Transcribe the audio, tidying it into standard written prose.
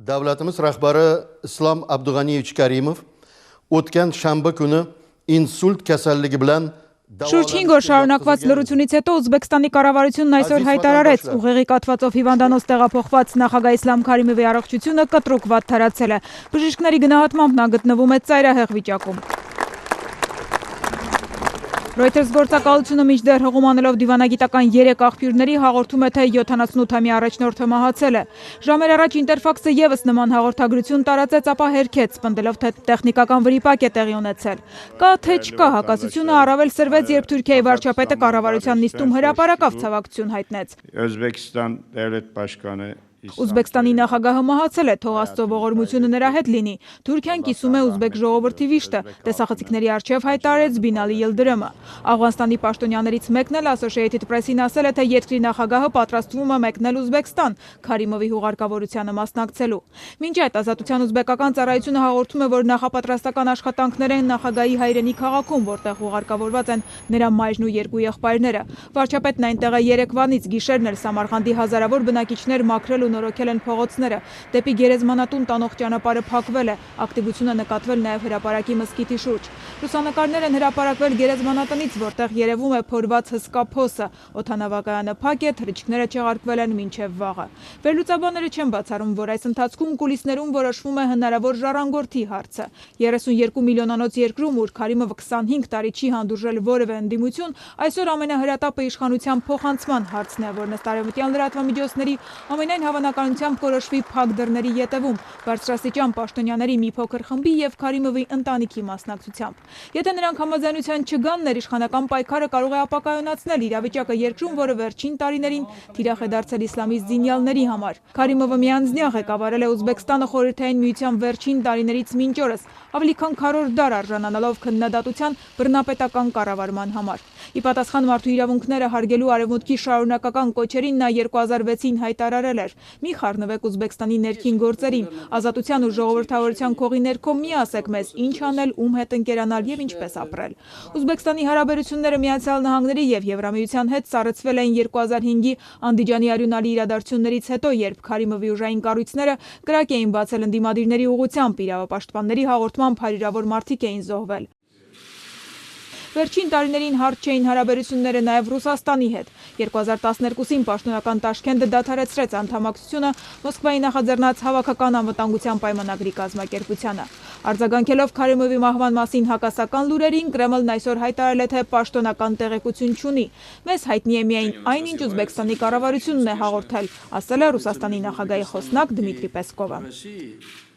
Devletimiz rahbarı İslam Abdug'aniyevich Karimov o'tgan shanba kuni insult kasallığı bilan Շուրջ 5 օր շարունակված լռությունից հետո Ուզբեկստանի կառավարությունն այսօր հայտարարեց ուղեղի կաթվածով հիվանդանոց տեղափոխված նախագահ Իսլամ Քարիմովի առողջությունը կտրուկ վատթարացել է։ Բժիշկների գնահատմամբ նա գտնվում է ծայրահեղ վիճակում։ Reuters գործակալությունը մինչդեռ հղում անելով դիվանագիտական 3 աղբյուրների հաղորդում է, թե 78-ամյա առաջնորդը մահացել է։ Ժամեր առաջ Ինտերֆաքսը եւս նման հաղորդագրություն տարածեց, ապա հերքեց, պնդելով, թե տեխնիկական վրիպակ է տեղի ունեցել։ Կա թե չկա հակասությունը առավել սրվեց, երբ Թուրքիայի վարչապետը կառավարության նիստում հրապարակավ ցավակցություն հայտնեց։ Özbekistan devlet başkanı Ուզբեկստանի նախագահը մահացել է, թող Աստծո ողորմությունը նրա հետ լինի։ Թուրքիան կիսում է ուզբեկ ժողովրդի վիշտը, տեսախցիկների առջև հայտարարեց Բինալի Յիլդիրիմը։ Աֆղանստանի պաշտոնյաներից մեկն էլ Associated Press-ին ասել է, թե երկրի նախագահը պատրաստվում է մեկնել Ուզբեկստան, Քարիմովի հուղարկավորությանը մասնակցելու։ Մինչ այդ ազատության ուզբեկական ծառայությունը հաղորդում է, որ նախապատրաստական աշխատանքներ են նախագահի հայրենի քաղաքում, որտեղ հուղարկավորված են նրա մայրն ու 2 եղբայրները։ Վարչապետն այնտեղ է երեկվանից, գիշերն էլ Սամարղանդի հազարավոր բնակիչներ մաքրել ու նորոգել են փողոցները, դեպի Գերեզմանատուն տանող ճանապարհը փակվել է, ակտիվություն է նկատվել նաև հրապարակի մզկիթի շուրջ։ Լուսանկարներ են հրապարակվել Գերեզմանատնից, որտեղ երևում է փորված հսկա փոսը, օդանավակայանը փակ է, թռիչքները չեղարկվել են մինչև վաղը։ Վերլուծաբանները չեն բացառում, որ այս ընթացքում կուլիսներում որոշվում է հնարավոր ժառանգորդի հարցը։ 32 միլիոնանոց երկրում, ուր Քարիմովը 25 տարի չի հանդուրժել որևէ ընդդիմություն, այսօր ամենահրատապը իշխանության փոխանցման հարցն է, որն ըստ արևմտյան լրատվամիջոցների ամենայն հավանականությամբ կորոշվի փակ դռների ետևում, բարձրաստիճան պաշտոնյաների մի փոքր խմբի եւ Քարիմովի ընտանիքի մասնակցությամբ։ Եթե նրանք համաձայնության չգան, ներիշխանական պայքարը կարող է ապակայունացնել իրավիճակը երկրում, որը վերջին տարիներին թիրախ է դարձել իսլամիստ զինյալների համար։ Քարիմովը միանձնյա ղեկավարել է Ուզբեկստանը խորհրդային միության վերջին տարիներից մինչ օրս, ավելի քան քառորդ դար արժանանալով քննադատության բռնապետական կառավարման համար։ Ի պատասխան մարդու իրավունքները հարգելու արևմուտքի շարունակական կոչերին նա 2006-ին հայտարարել էր. «Մի խառնվեք Ուզբեկստանի ներքին գործերին, ազատության ու ժողովրդավարության քողի ներքո մի ասեք մեզ ինչ անել, ում հետ ընկերանալ եւ ինչպես ապրել»։ Ուզբեկստանի հարաբերությունները Միացյալ Նահանգների եւ Եվրամիության հետ սառեցվել էին 2005-ի Անդիջանի արյունալի իրադարձություններից հետո, երբ Քարիմովի ուժային կառույցները կրակ էին բացել ընդդիմադիրների ուղղությամբ, իրավապաշտպանների հաղորդմամբ հարյուրավոր մարդիկ էին զոհվել։ Վերջին տարիներին հարթ չէին հարաբերությունները նաև Ռուսաստանի հետ։ 2012-ին պաշտոնական Տաշքենտը դադարեցրեց անդամակցությունը Մոսկվայի նախաձեռնած հավաքական անվտանգության պայմանագրի կազմակերպությանը։ Արձագանքելով Քարիմովի մահվան մասին հակասական լուրերին, Կրեմլն այսօր հայտարարել է, թե պաշտոնական տեղեկություն չունի։ Մեզ հայտնի է միայն այն, ինչ Ուզբեկստանի կառավարությունն է հաղորդել, ասել է Ռուսաստանի նախագահի խոսնակ Դմիտրի Պեսկովը։